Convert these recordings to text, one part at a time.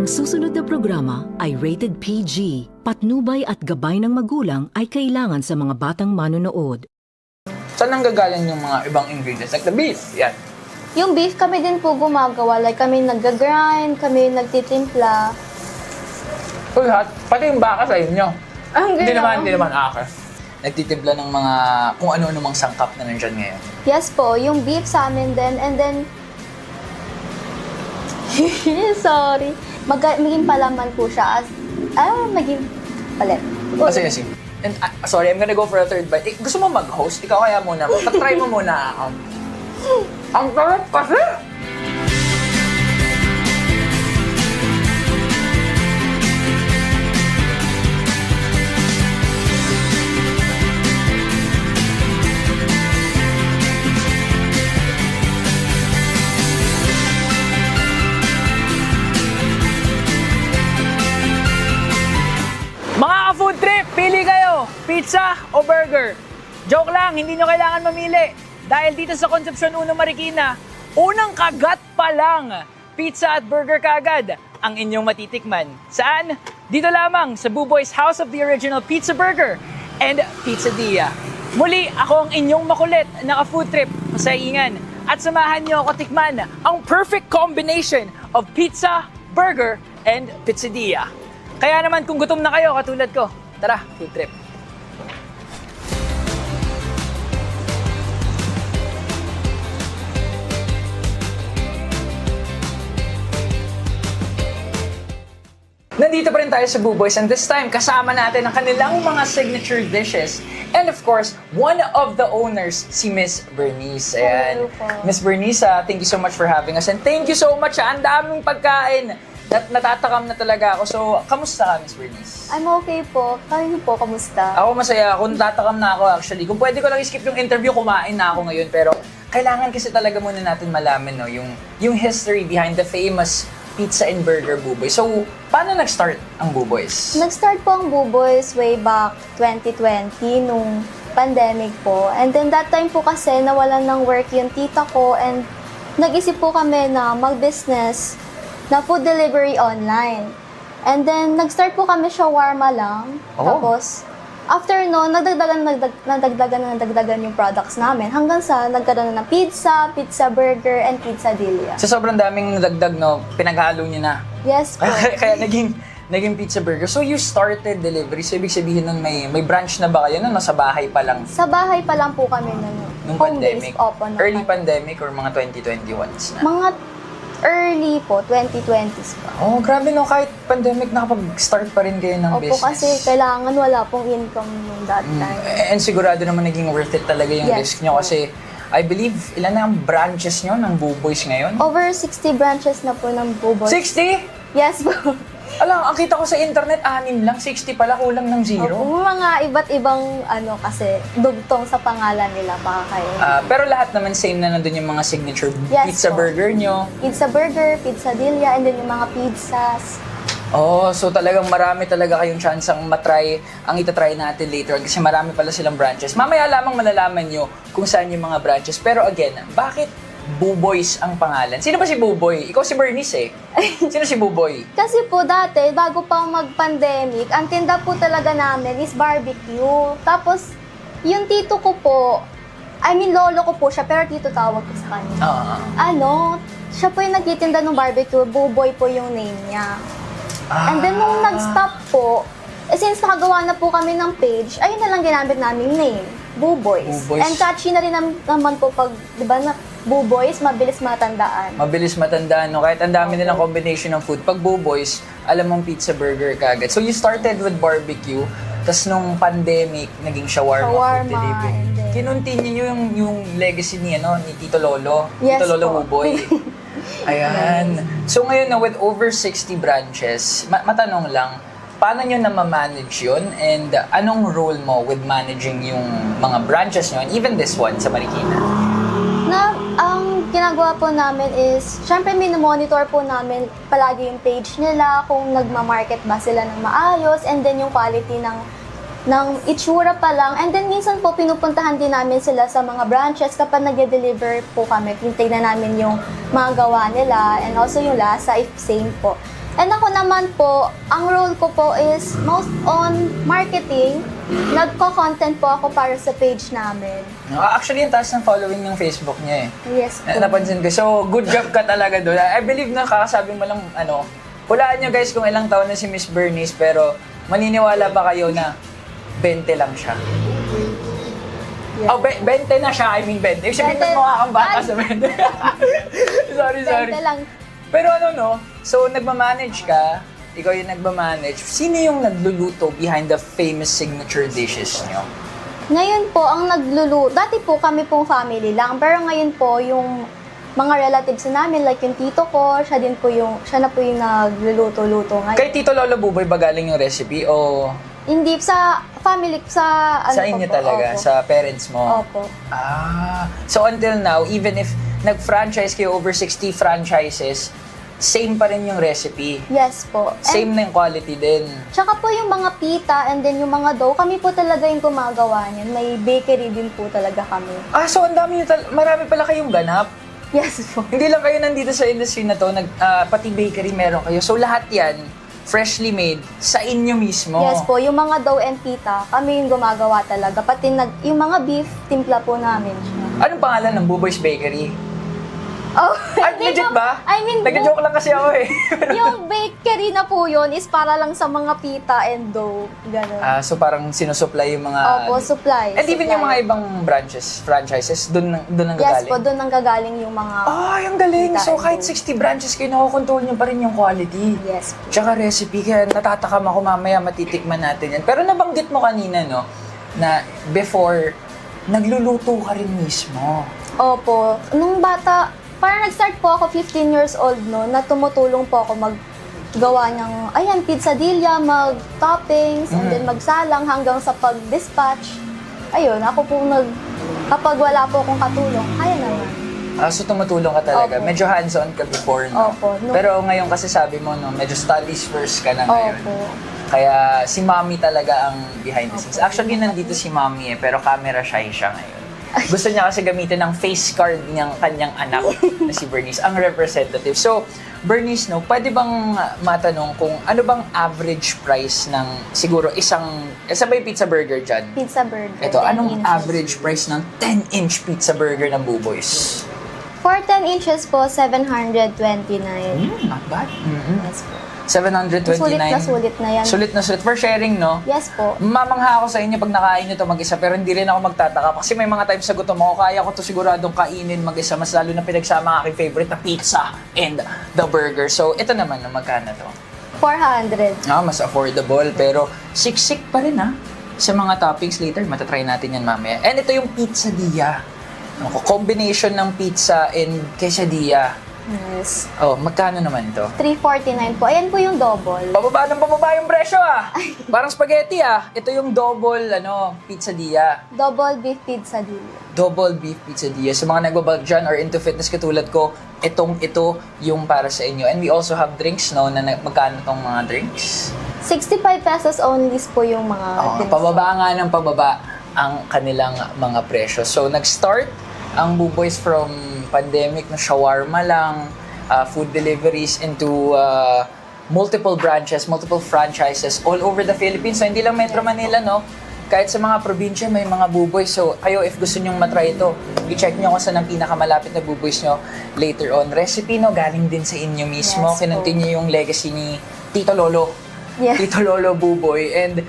susunod na programa ay rated PG. Patnubay at gabay ng magulang ay kailangan sa mga batang manonood. Saan nanggagaling yung mga ibang ingredients? Like the beef, yan. Yung beef, kami din po gumagawa. Like, kami nag-grind, kami nagtitimpla. So lahat, pati yung baka sa inyo. Hindi naman, okay. Nagtitimpla ng mga kung ano-ano mang sangkap na nandyan ngayon. Yes po, yung beef sa amin din. And then, sorry. Maging palaman po siya. Maging palit. Sige. And sorry, I'm gonna go for a third bite. Gusto mo mag-host? Ikaw kaya muna. Try mo muna ako. Ang sarap kasi! Mga ka-food trip, pili kayo! Pizza o burger? Joke lang, hindi nyo kailangan mamili. Dahil dito sa Concepcion 1 Marikina, unang kagat pa lang, pizza at burger kaagad ang inyong matitikman. Saan? Dito lamang sa Buboy's House of the Original Pizza Burger and Pizzadia. Muli, ako ang inyong makulit na ka-food trip, masaingan. At samahan nyo ako tikman ang perfect combination of pizza, burger, and Pizzadia. Kaya naman kung gutom na kayo katulad ko, tara, food trip. Nandito pa rin tayo sa Buboy's and this time kasama natin ang kanilang mga signature dishes. And of course, one of the owners, si Miss Bernice. Ayan. Miss Bernice, thank you so much for having us. And thank you so much, ang daming pagkain. Natatakam na talaga ako. So, kamusta ka, Miss Bernice? I'm okay po. Kayo po, kamusta? Ako masaya ako. Natatakam na ako actually. Kung pwede ko lang i-skip yung interview, kumain na ako ngayon. Pero kailangan kasi talaga muna natin malaman no, yung history behind the famous pizza and burger Buboy. So, paano nag-start ang Buboy's? Nag-start po ang Buboy's way back 2020 nung pandemic po. And then that time po kasi nawalan ng work yung tita ko and nag-isip po kami na mag-business na food delivery online. And then nag-start po kami shawarma lang. Tapos after no, nadagdagan yung products namin hanggang sa nagkaroon na ng pizza, pizza burger, and pizzadilla. So, sobrang daming nadagdag, no? Pinaghalo niyo na. Yes po. Kaya naging pizza burger. So, you started delivery. So, ibig sabihin nun may branch na ba kayo nun? Nasa bahay pa lang? Sa bahay pa lang po kami Nung pandemic? Opo, Early pandemic or mga 2021s na? Mga early po, 2020s pa. Oh, grabe no. Kahit pandemic, nakapag-start pa rin kayo ng Opo, business. kasi kailangan wala pong income nung that time. And sigurado naman naging worth it talaga yung Yes risk nyo po. kasi I believe, ilan na ang branches nyo ng Buboy's ngayon? Over 60 branches na po ng Buboy. 60? Yes po. Alam, ang kita ko sa internet, 6 lang. 60 pala, kulang ng zero. Opo, mga iba't ibang kasi dugtong sa pangalan nila baka kayo. Pero lahat naman same na nandun yung mga signature Yes pizza po. burger nyo. Pizza burger, pizzadilla, and then yung mga pizzas. Oh, so talagang marami talaga kayong chance ang matry, ang itatry natin later on kasi marami pala silang branches. Mamaya lamang malalaman nyo kung saan yung mga branches. Pero again, bakit Buboy's ang pangalan? Sino ba si Buboy? Ikaw si Bernice eh. Sino si Buboy? Kasi po dati, bago pa mag-pandemic, ang tinda po talaga namin is barbecue. Tapos, yung tito ko po, lolo ko po siya, pero tito tawag ko sa kanya. Siya po yung nagtitinda ng barbecue, Buboy po yung name niya. And then, nung nag-stop po, since nakagawa na po kami ng page, ayun na lang ginamit naming name, Buboy's. And catchy na rin naman po pag, di ba na, Buboy's, mabilis matandaan. Mabilis matandaan, no? Kahit ang dami nilang combination ng food. Pag Buboy's, alam mong pizza burger kagad. So, you started with barbecue, tas nung pandemic, naging shawarma food delivery. Kinontinue yung legacy ni Tito Lolo. Yes, Tito Lolo po. Buboy. Ayan. So, ngayon na with over 60 branches, matanong lang, paano nyo na-manage yun? And anong role mo with managing yung mga branches nyo? And even this one sa Marikina? Ang ginagawa po namin is, syempre monitor po namin palagi yung page nila, kung nagma-market ba sila ng maayos, and then yung quality ng itsura pa lang. And then minsan po pinupuntahan din namin sila sa mga branches kapag nag-deliver po kami. Tingnan namin yung mga gawa nila and also yung lasa if same po. And ako naman po, ang role ko po is most on marketing. Nagko-content po ako para sa page namin. Actually, yung taas ng following ng Facebook niya eh. Yes po. Napansin ko. So, good job ka talaga doon. I believe na kakasabi mo lang, hulaan nyo guys kung ilang taon na si Miss Bernice, pero maniniwala ba kayo na 20 lang siya? Yeah. Oh, 20 na siya. I mean, 20. Sabihin mo mukha kang bata sa 20. sorry. 20 lang. Pero so nagmamanage ka, ikaw yung nagmamanage. Sino yung nagluluto behind the famous signature dishes nyo? Ngayon po, ang nagluluto, dati po kami pong family lang, pero ngayon po, yung mga relatives namin, like yung tito ko, siya na po yung nagluluto-luto ngayon. Kay Tito Lolo Buboy ba galing yung recipe o Hindi, sa family, sa sa inyo po, talaga, opo. sa parents mo? Opo. So until now, even if nag-franchise kayo over 60 franchises, same pa rin yung recipe. Yes po. Same na yung quality din. Tsaka po yung mga pita and then yung mga dough, kami po talaga yung gumagawa niyan. May bakery din po talaga kami. So ang dami marami pala kayong ganap. Yes po. Hindi lang kayo nandito sa industry na to, pati bakery meron kayo. So lahat yan, freshly made, sa inyo mismo. Yes po, yung mga dough and pita, kami yung gumagawa talaga. Pati yung mga beef, timpla po namin siya. Anong pangalan ng Buboy's Bakery? Oh, Ay, hindi legit po. ba? I mean, Nag-joke lang kasi ako eh. yung bakery na po yun is para lang sa mga pita and dough. Ganun. So parang sinusupply yung mga... Opo, supply. And even yung mga ibang franchises, doon ang Yes gagaling? po, doon ang gagaling yung mga... Yung galing! pita So and kahit dough. 60 branches kayo, nakukontrol nyo pa rin yung quality. Yes po. Tsaka recipe, kaya natatakam ako mamaya matitikman natin yan. Pero nabanggit mo kanina, no, na before, nagluluto ka rin mismo. Opo. Nung bata, parang nag-start po ako 15 years old no, na tumutulong po ako maggawa ng, pizzadilla, mag-toppings, and then magsalang hanggang sa pag-dispatch. Ayun, ako po kapag wala po akong katulong, kaya naman. So tumutulong ka talaga. Opo. Medyo hands-on ka before, no? Opo. Pero ngayon kasi sabi mo, no, medyo studies first ka na ngayon. Opo. Kaya si Mommy talaga ang behind the scenes. Actually, nandito si Mommy pero camera shy siya ngayon. Gusto niya kasi gamitin ng face card ng kanyang anak na si Bernice, ang representative. So, Bernice, no, pwede bang matanong kung ano bang average price ng siguro sabay pizza burger dyan? Pizza burger. Ito, 10 anong inches. average price ng 10-inch pizza burger ng Buboy's? For 10 inches po, 729. Not bad. Yes po. 729. Sulit na yan. Sulit na sulit. For sharing, no? Yes po. Mamangha ako sa inyo pag nakain nyo to mag-isa, pero hindi rin ako magtataka. Kasi may mga times sa gutom ako, kaya ko to siguradong kainin mag-isa, mas lalo na pinagsama ang aking favorite na pizza and the burger. So, ito naman, magkano to? 400. Mas affordable, pero siksik pa rin sa mga toppings later. Matatry natin yan mamaya. And ito yung pizzadilla. Combination ng pizza and quesadilla. Yes. Magkano naman to? 349 po. Ayan po yung double. Pababa yung presyo Parang spaghetti Ito yung double pizzadilla. Double beef pizzadilla. Double beef pizzadilla. Sa mga nagbabag dyan or into fitness katulad ko, ito yung para sa inyo. And we also have drinks, no? Magkano tong mga drinks? 65 pesos only po yung mga drinks. Pababa nga ng pababa ang kanilang mga presyo. So, nag-start ang Buboy's from pandemic na shawarma lang, food deliveries into multiple branches, multiple franchises all over the Philippines. So, hindi lang Metro Manila, no? Kahit sa mga probinsya, may mga Buboy's. So, kayo, if gusto nyong matry ito, i-check nyo kung saan ang pinakamalapit na Buboy's nyo later on. Recipe, no? Galing din sa inyo mismo. Yes, Kinontinue yung legacy ni Tito Lolo. Yes. Tito Lolo Buboy. And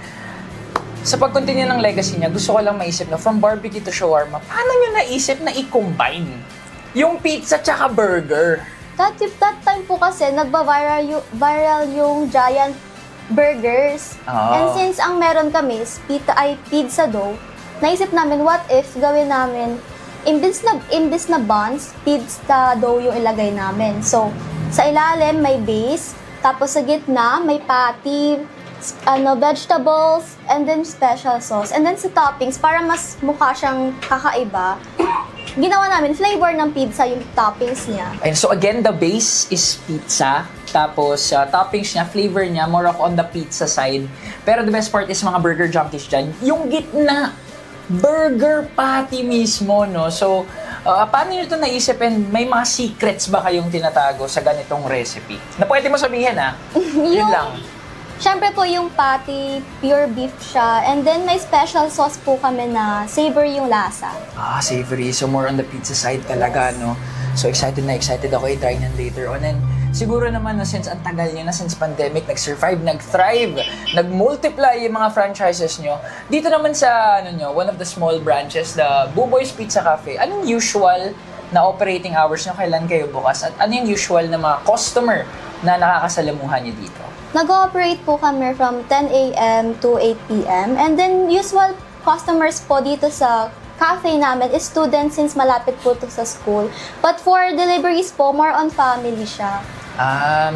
sa pag-continue ng legacy niya, gusto ko lang maisip na from barbecue to shawarma, paano nyo naisip na i-combine yung pizza tsaka burger? That time po kasi viral yung giant burgers. And since ang meron kami is pizza dough, naisip namin what if gawin namin imbis na buns, pizza dough yung ilagay namin. So, sa ilalim may base, tapos sa gitna may patty, vegetables, and then special sauce. And then sa toppings, para mas mukha siyang kakaiba, ginawa namin flavor ng pizza yung toppings niya. And so again, the base is pizza. Tapos toppings niya, flavor niya, more of on the pizza side. Pero the best part is mga burger junkies dyan, yung gitna, burger patty mismo, no? So, Paano nyo ito naisip and may mga secrets ba kayong tinatago sa ganitong recipe? Na pwede mo sabihin Yun lang. Siyempre po yung patty, pure beef siya. And then may special sauce po kami na savory yung lasa. Savory. So more on the pizza side talaga, no? So excited ako i-try nyan later on. And siguro naman since ang tagal nyo na, since pandemic, nag-survive, nag-thrive, nag-multiply yung mga franchises nyo. Dito naman sa, one of the small branches, the Buboy's Pizza Cafe, anong usual na operating hours nyo? Kailan kayo bukas? At ano yung usual na mga customer na nakakasalamuhan nyo dito? Nag-ooperate po kami from 10 a.m. to 8 p.m. And then usual customers po dito sa cafe namin is students since malapit po to sa school. But for deliveries po, more on family siya.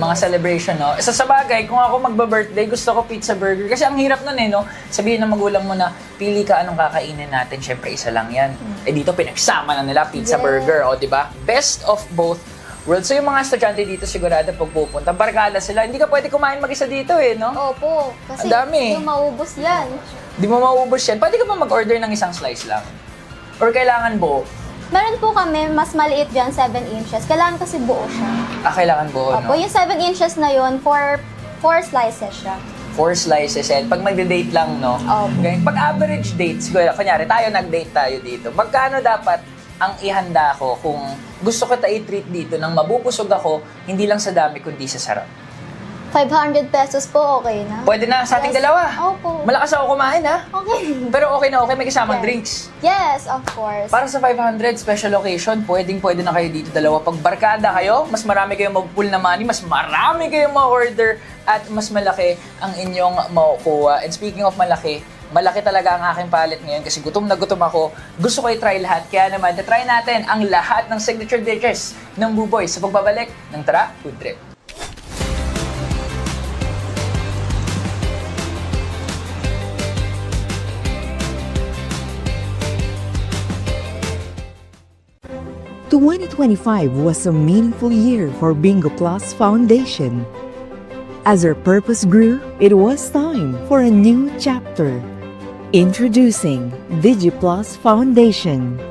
Mga celebration, no? Sa bagay, kung ako magba-birthday, gusto ko pizza burger. Kasi ang hirap nun no? Sabihin ng magulang mo na, pili ka anong kakainin natin. Siyempre, isa lang yan. Dito, pinagsama na nila, pizza burger, di ba? Best of both worlds. So yung mga estudyante dito, sigurado pag pupunta, barkada sila. Hindi ka pwede kumain mag-isa dito, no? Opo. Kasi ang dami. yung maubos yan. Di mo mauubos yan. Pwede ka pa mag-order ng isang slice lang? Or kailangan buo? Meron po kami, mas maliit dyan, 7 inches. Kailangan kasi buo siya. Kailangan buo, Opo, yung 7 inches na yun, 4 slices siya. 4 slices and pag magde-date lang, no? Okay. Pag average date, siguro, kunyari, nag-date tayo dito. Magkano dapat ang ihanda ko kung gusto ko i-treat dito nang mabubusog ako, hindi lang sa dami kundi sa sarap? 500 pesos po, okay na. Pwede na sa ating dalawa. Opo. Malakas ako kumain, Okay. Pero okay na okay, may kasamang Yes. drinks. Yes, of course. Para sa 500 special occasion, pwede na kayo dito dalawa. Pag barkada kayo, mas marami kayong mag-pull na money, mas marami kayong ma-order, at mas malaki ang inyong makukuha. And speaking of malaki talaga ang aking palate ngayon kasi gutom na gutom ako. Gusto ko i-try lahat. Kaya naman, try natin ang lahat ng signature dishes ng Buboy sa pagbabalik ng Tara Food Trip. The 2025 was a meaningful year for Bingo Plus Foundation. As our purpose grew, it was time for a new chapter. Introducing DigiPlus Foundation.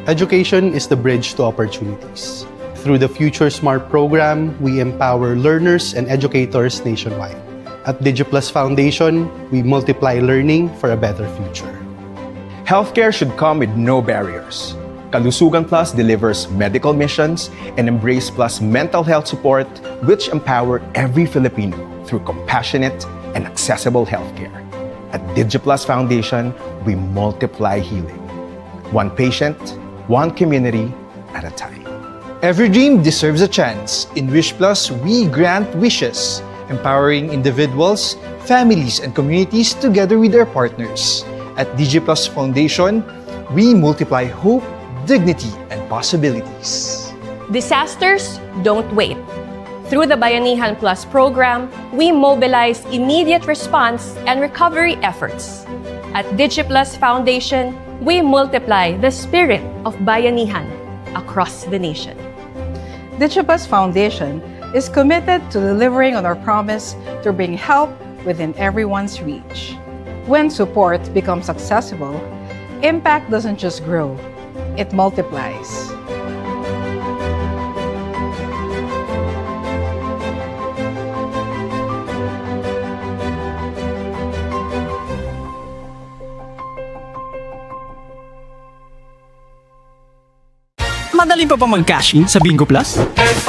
Education is the bridge to opportunities. Through the Future Smart program, we empower learners and educators nationwide. At DigiPlus Foundation, we multiply learning for a better future. Healthcare should come with no barriers. Kalusugan Plus delivers medical missions and Embrace Plus mental health support which empower every Filipino through compassionate and accessible healthcare. At DigiPlus Foundation, we multiply healing. One patient, one community at a time. Every dream deserves a chance. In Wish Plus, we grant wishes, empowering individuals, families, and communities together with their partners. At DigiPlus Foundation, we multiply hope, dignity, and possibilities. Disasters don't wait. Through the Bayanihan Plus program, we mobilize immediate response and recovery efforts. At DigiPlus Foundation, we multiply the spirit of Bayanihan across the nation. DigiPlus Foundation is committed to delivering on our promise to bring help within everyone's reach. When support becomes accessible, impact doesn't just grow, it multiplies. Madaling pa mag-cash in sa Bingo Plus?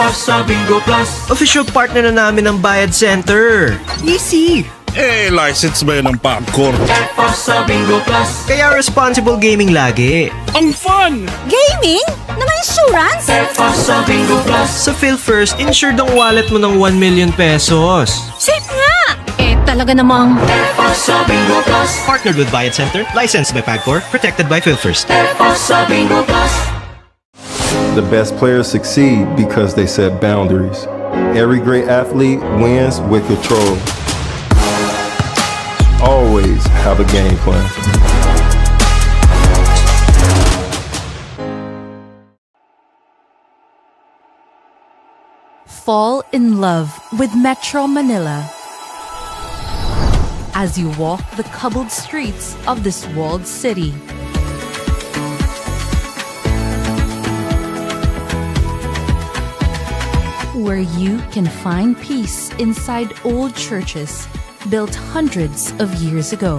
Sa Bingo Plus. Official partner na namin ng Bayad Center. Easy! License ba yun ng Pagcor? Sa Bingo Plus. Kaya responsible gaming lagi. Ang fun! Gaming? Na may insurance? Sa Bingo Plus. Sa PhilFirst, insured ang wallet mo ng 1 million pesos. Safe nga! Talaga namang... Sa Bingo Plus. Partnered with Bayad Center, licensed by Pagcor, protected by PhilFirst. Sa Bingo Plus. The best players succeed because they set boundaries. Every great athlete wins with control. Always have a game plan. Fall in love with Metro Manila as you walk the cobbled streets of this walled city. where you can find peace inside old churches built hundreds of years ago.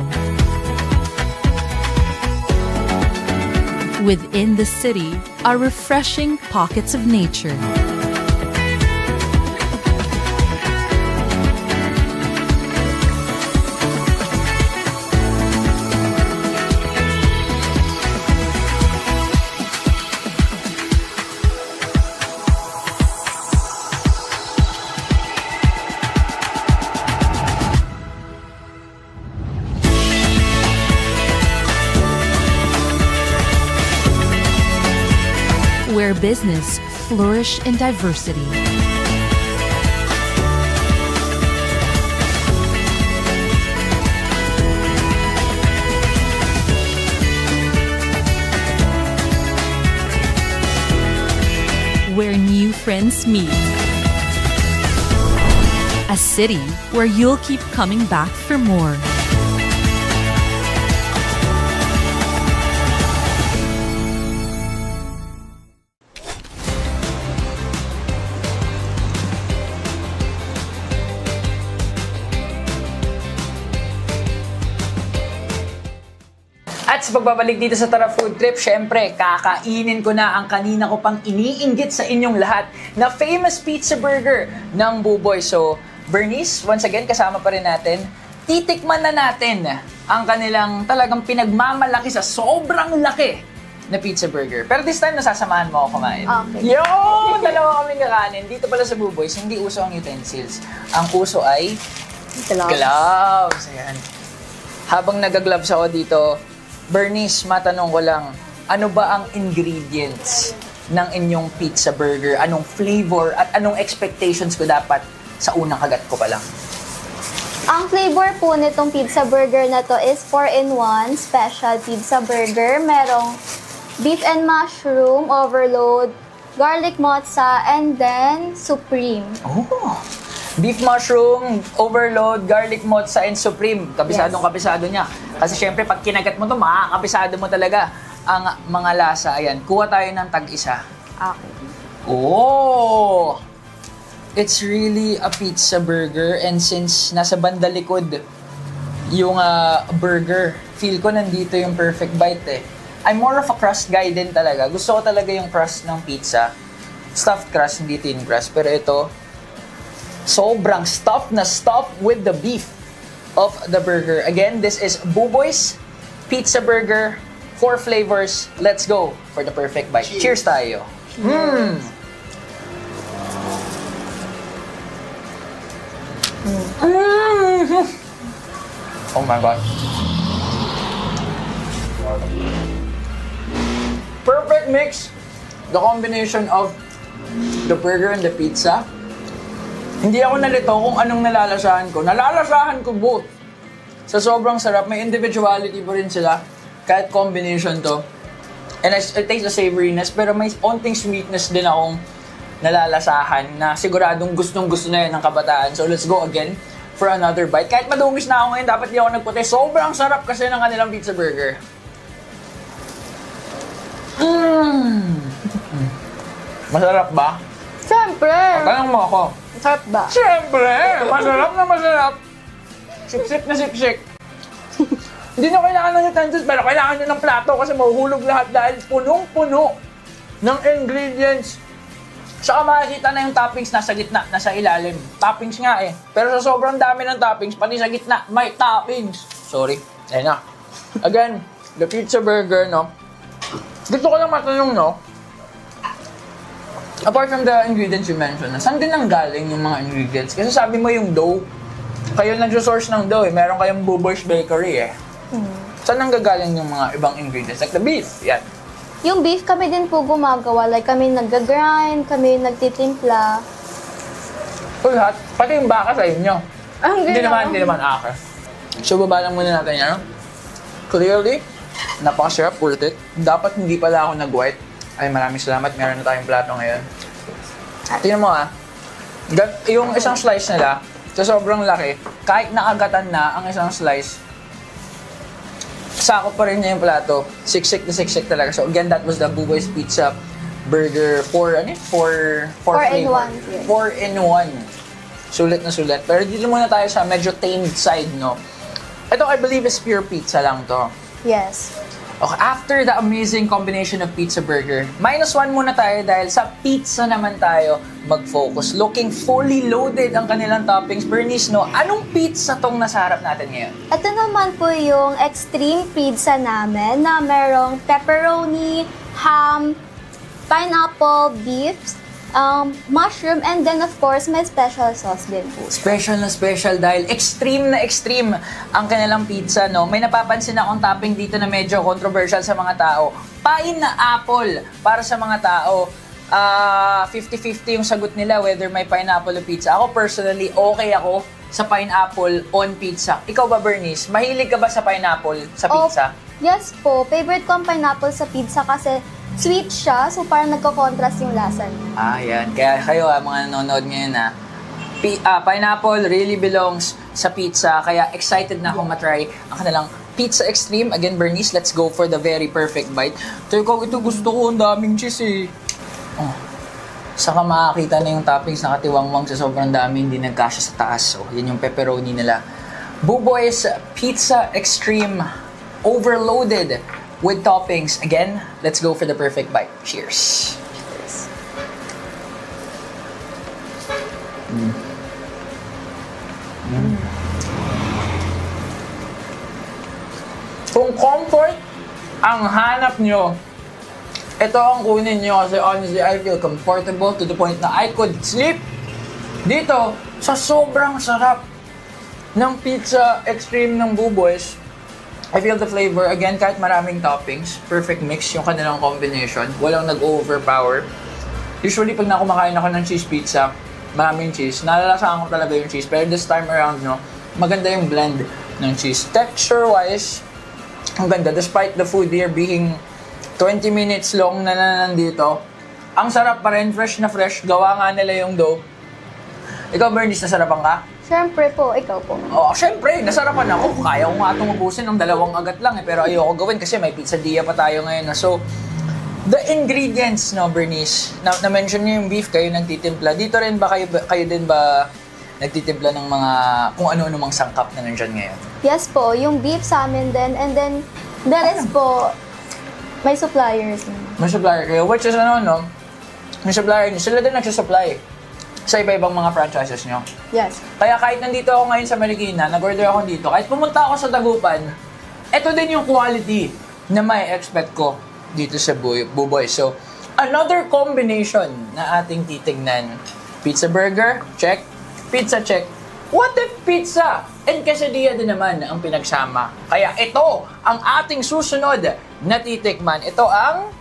Within the city are refreshing pockets of nature. Where business flourish in diversity. Where new friends meet. A city where you'll keep coming back for more. At sa pagbabalik dito sa Tara Food Trip, syempre, kakainin ko na ang kanina ko pang iniinggit sa inyong lahat na famous pizza burger ng Buboy. So, Bernice, once again, kasama pa rin natin. Titikman na natin ang kanilang talagang pinagmamalaki sa sobrang laki na pizza burger. Pero this time, nasasamahan mo ako kumain. Okay. Yo! Dalawa kaming kakanin. Dito pala sa Buboys, hindi uso ang utensils. Ang uso ay gloves. Ayan. Habang nag-gloves ako dito, Bernice, matanong ko lang, ano ba ang ingredients ng inyong pizza burger? Anong flavor at anong expectations ko dapat sa unang kagat ko pa lang? Ang flavor po nitong pizza burger na to is 4-in-1 special pizza burger. Merong beef and mushroom overload, garlic mozza, and then supreme. Oh! Beef mushroom, overload, garlic mozza, and supreme. Kabisadong kabisado niya. Kasi syempre, pag kinagat mo to, makakabisado mo talaga ang mga lasa. Ayan, kuha tayo ng tag-isa. Okay. Oh! It's really a pizza burger, and since nasa banda likod yung burger, feel ko nandito yung perfect bite eh. I'm more of a crust guy din talaga. Gusto ko talaga yung crust ng pizza. Stuffed crust, hindi thin crust. Pero ito, sobrang stuffed na stuffed with the beef of the burger. Again, this is Buboy's Pizza Burger. 4 flavors. Let's go for the perfect bite. Cheers tayo. Oh my God. Perfect mix. The combination of the burger and the pizza. Hindi ako nalito kung anong nalalasahan ko. Nalalasahan ko both. Sa sobrang sarap, may individuality pa rin sila. Kahit combination to. And it takes the savoriness, pero may onting sweetness din akong nalalasahan na siguradong gustong-gusto na yun ng kabataan. So let's go again for another bite. Kahit madungis na ako ngayon, dapat di ako nagputi. Sobrang sarap kasi ng kanilang pizza burger. Masarap ba? Siyempre! Tanong mo ako. Sarap ba? Siyempre! Masarap na masarap! Sip-sip na sip-sip. Hindi nyo kailangan ng utensils, pero kailangan nyo ng plato kasi mahuhulog lahat dahil punong-puno ng ingredients. Saka makikita na yung toppings nasa gitna, nasa ilalim. Toppings nga eh. Pero sa sobrang dami ng toppings, pati sa gitna, may toppings. Sorry. Ayan na. Again, the pizza burger, no? Gusto ko lang matanong, no? Apart from the ingredients you mentioned, saan din ang galing yung mga ingredients? Kasi sabi mo yung dough, kayo nag-source ng dough eh. Meron kayong Buboy's Bakery eh. Saan ang gagaling yung mga ibang ingredients? Like the beef, yan. Yung beef kami din po gumagawa. Like kami nag-grind, kami nagtitimpla. Uy, lahat. Pati yung baka sa inyo. Hindi naman. Okay. So, baba lang muna natin yan. Clearly, napakasarap, worth it. Dapat hindi pala ako nag-white. Ay, maraming salamat. Meron na tayong plato ngayon. Tingnan mo yung isang slice nila, sa sobrang laki, kahit nakagatan na ang isang slice, sakop pa rin niya yung plato. Siksik na siksik talaga. So again, that was the Buboy's Pizza burger, 4 4 in 1. Yes. 4 in 1. Sulit na sulit. Pero dito muna tayo sa medyo tamed side, no? Ito, I believe, is pure pizza lang to. Yes. Okay, after the amazing combination of pizza burger, -1 muna tayo dahil sa pizza naman tayo mag-focus. Looking fully loaded ang kanilang toppings. Bernice, no? Anong pizza tong nasa harap natin ngayon? Ito naman po yung extreme pizza namin na merong pepperoni, ham, pineapple, beef, mushroom, and then of course may special sauce din po. Special na special dahil extreme na extreme ang kanilang pizza, no? May napapansin akong topping dito na medyo controversial sa mga tao. Pineapple para sa mga tao. 50-50 yung sagot nila whether may pineapple o pizza. Ako personally, okay ako sa pineapple on pizza. Ikaw ba, Bernice? Mahilig ka ba sa pineapple sa pizza? Yes po. Favorite ko ang pineapple sa pizza kasi sweet siya, so parang nagko-contrast yung lasa niya. Yan. Kaya kayo, mga nanonood ngayon, pineapple really belongs sa pizza. Kaya excited na akong matry ang kanilang Pizza Extreme. Again, Bernice, let's go for the very perfect bite. Teka, ito gusto ko. Ang daming cheese eh. Oh. Saka makakita na yung toppings nakatiwangwang sa sobrang dami, hindi nagkasya sa taas. So, yan yung pepperoni nila. Buboy's Pizza Extreme overloaded with toppings. Again, let's go for the perfect bite. Cheers. Kung comfort ang hanap nyo, ito ang kunin nyo kasi honestly, I feel comfortable to the point na I could sleep dito sa sobrang sarap ng Pizza Extreme ng Buboy's. I feel the flavor. Again, kahit maraming toppings, perfect mix yung kanilang combination. Walang nag-overpower. Usually, pag nakumakain ako ng cheese pizza, maraming cheese, nalalasahan ko talaga yung cheese. Pero this time around, no, maganda yung blend ng cheese. Texture-wise, ang ganda. Despite the food here being 20 minutes long na nandito, ang sarap pa rin, fresh na fresh. Gawa nga nila yung dough. Ikaw, Bernice, nasarapan ka? Siyempre po, ikaw po. Oo, syempre, nasarapan ako. Kaya ko nga itong ubusin ng 2 agat lang pero ayoko gawin kasi may pizzeria pa tayo ngayon. So, the ingredients, no, Bernice, na-mention niyo yung beef, kayo nagtitimpla. Dito rin ba kayo din ba nagtitimpla ng mga kung ano-ano mang sangkap na nandyan ngayon? Yes po, yung beef sa amin din, and then the rest po, may suppliers. May supplier kayo, which is no? May supplier niyo. Sila din nagsusupply sa iba-ibang mga franchises nyo. Yes. Kaya kahit nandito ako ngayon sa Marikina, nag-order ako dito, kahit pumunta ako sa Dagupan, ito din yung quality na may expect ko dito sa Buboy. So, another combination na ating titignan. Pizza burger, check. Pizza, check. What if pizza and quesadilla din naman ang pinagsama? Kaya ito ang ating susunod na titikman. Ito ang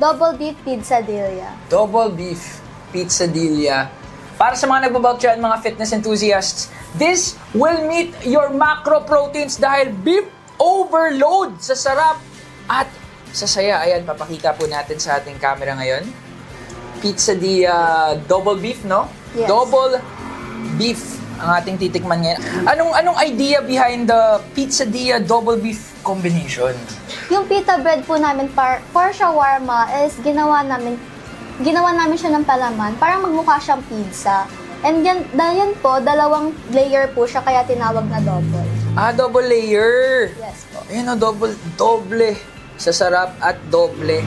Double beef pizzadilla. Double beef pizzadilla. Para sa mga nagbabulk dyan, mga fitness enthusiasts, this will meet your macro proteins dahil beef overload sa sarap at sa saya. Ayan, papakita po natin sa ating camera ngayon. Pizzadilla double beef, no? Yes. Double beef ang ating titikman ngayon. Anong idea behind the pizzadilla double beef combination? Yung pita bread po namin for shawarma is ginawa namin siya ng palaman para magmukha siyang pizza. And yan po, 2 layer po siya kaya tinawag na double. Double layer. Yes po. Ayun o, doble sa sarap at doble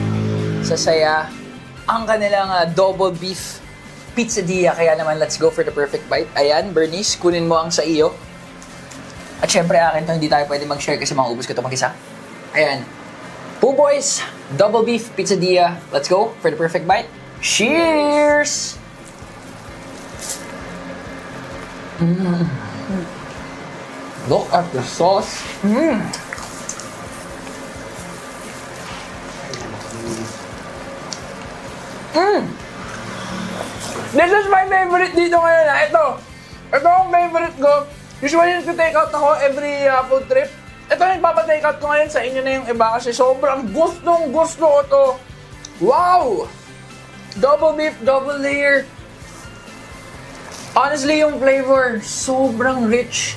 sa saya. Ang kanilang double beef pizzadilla. Kaya naman, let's go for the perfect bite. Ayan, Bernice, kunin mo ang sa iyo. At syempre, akin to, hindi tayo pwede mag-share kasi maubos ko ito mag-isa. Ayan. Buboy's double beef pizzadilla. Let's go for the perfect bite. Cheers! Look at the sauce. This is my favorite dito ngayon. Ito ang favorite ko. Usually, nag-take out ako every food trip. Ito yung nagpapa-take out ko ngayon sa inyo na yung iba kasi sobrang gustong gusto ko to. Wow! Double beef, double layer. Honestly, yung flavor, sobrang rich.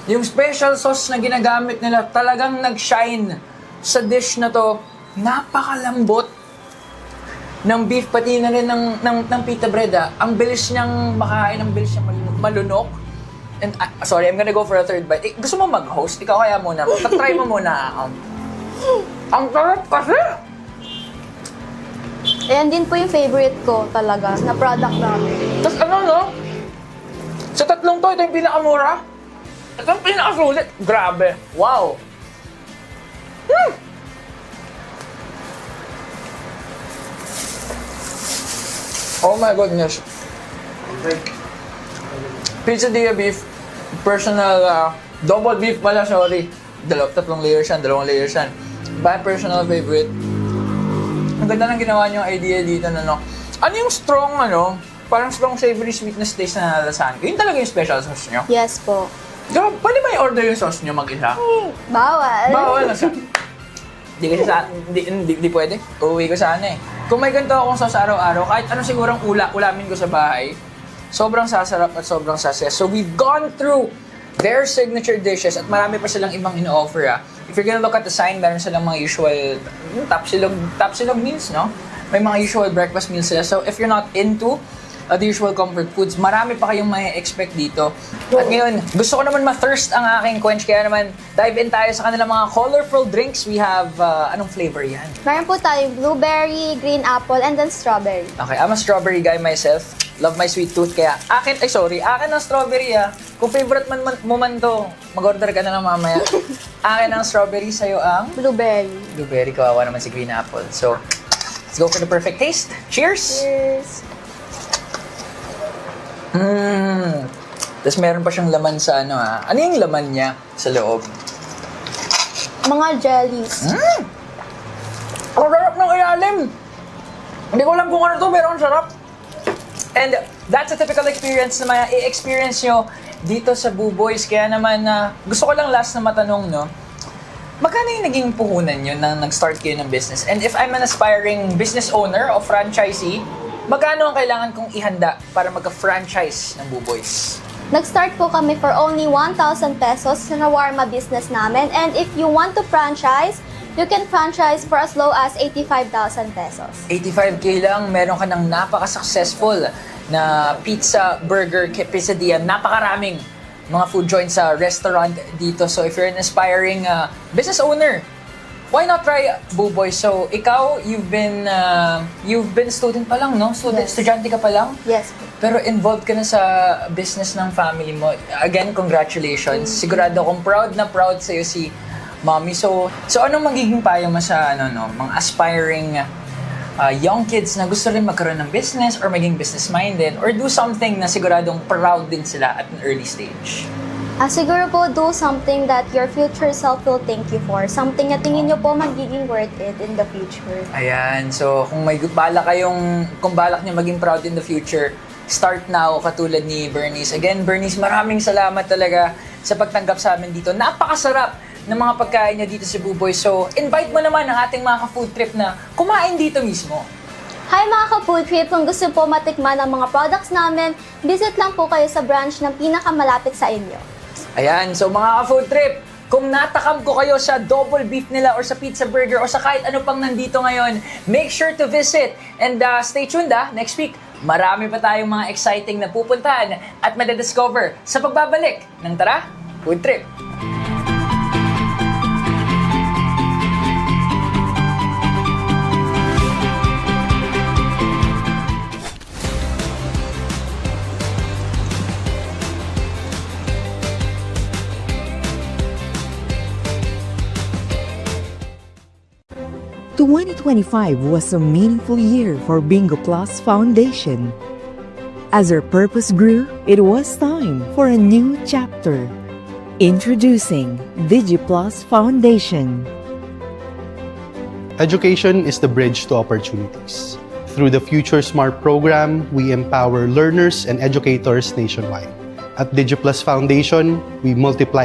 Yung special sauce na ginagamit nila, talagang nag-shine sa dish na to. Napakalambot. ng beef, pati na rin ng pita bread, ang bilis niyang makain, ang bilis niyang malunok. And, sorry, I'm gonna go for a third bite. Gusto mo mag-host? Ikaw kaya muna. Try mo muna. Ang sarap kasi! Ayan din po yung favorite ko talaga na product namin. Tapos ano, no? Sa tatlong to, ito yung pinakamura. Ito yung pinakasulit. Grabe. Wow. Oh my goodness. Quesadilla beef. Personal, double beef pala, sorry. Tatlong layers yan, dalawang layers yan. My personal favorite. Ang ganda ng ginawa niyong idea dito na ano yung strong parang strong savory sweetness taste na nalalasahan ko. Yun talaga yung special sauce niyo? Yes po. Grabe, pwede ba i-order yung sauce niyo mag-isa? Bawal. Bawal na siya. Hindi pwede. Uuwi ko sana eh. Kung may ganito akong sauce araw-araw, kahit ano sigurang ulamin ko sa bahay, sobrang sasarap at sobrang sasaya. So we've gone through their signature dishes at marami pa silang ibang ino-offer. If you're gonna look at the sign, meron silang mga usual tapsilog meals, no? May mga usual breakfast meals sila. So if you're not into the usual comfort foods, marami pa kayong may expect dito. At ngayon, gusto ko naman ma-thirst ang aking quench, kaya naman dive in tayo sa kanilang mga colorful drinks. We have, anong flavor yan? Meron po tayong blueberry, green apple, and then strawberry. Okay, I'm a strawberry guy myself. Love my sweet tooth, kaya akin ang strawberry Kung favorite mo man to, mag-order ka na lang mamaya. Akin ang strawberry, sa'yo ang? Blueberry. Blueberry, kawawa naman si green apple. So, let's go for the perfect taste. Cheers! Cheers! Tapos meron pa siyang laman sa Ano yung laman niya sa loob? Mga jellies. Ang sarap ng ilalim! Hindi ko alam kung ano to, pero ang sarap. And that's a typical experience na may i-experience nyo dito sa Buboys. Kaya naman, gusto ko lang last na matanong, no? Magkano yung naging puhunan nyo nang nag-start kayo ng business? And if I'm an aspiring business owner o franchisee, magkano ang kailangan kong ihanda para magka-franchise ng Buboys? Nag-start po kami for only 1,000 pesos sa shawarma business namin. And if you want to franchise, you can franchise for as low as 85,000 pesos. 85K lang, meron ka ng napaka-successful na pizza, burger, quesadilla, napakaraming mga food joints sa restaurant dito. So if you're an aspiring business owner, why not try Buboy? So ikaw, you've been student pa lang, no? Estudyante ka pa lang? Yes. Pero involved ka na sa business ng family mo. Again, congratulations. Sigurado akong proud na proud sa'yo si Mommy. So anong magiging payo mo sa mga aspiring young kids na gusto rin magkaroon ng business or maging business-minded or do something na siguradong proud din sila at an early stage? Siguro po, do something that your future self will thank you for. Something na tingin nyo po magiging worth it in the future. Ayan. So, kung balak niyo maging proud in the future, start now, katulad ni Bernice. Again, Bernice, maraming salamat talaga sa pagtanggap sa amin dito. Napakasarap ng mga pagkain niya dito sa Buboy. So, invite mo naman ang ating mga ka-food trip na kumain dito mismo. Hi mga ka-food trip! Kung gusto po matikman ang mga products namin, visit lang po kayo sa branch ng pinakamalapit sa inyo. Ayan, so mga ka-food trip, kung natakam ko kayo sa double beef nila or sa pizza burger or sa kahit ano pang nandito ngayon, make sure to visit and stay tuned next week. Marami pa tayong mga exciting na pupuntahan at madadiscover sa pagbabalik ng Tara Food Trip. / 2025 was a meaningful year for Bingo Plus Foundation. As our purpose grew, it was time for a new chapter. Introducing DigiPlus Foundation. Education is the bridge to opportunities. Through the Future Smart program, we empower learners and educators nationwide. At DigiPlus Foundation, we multiply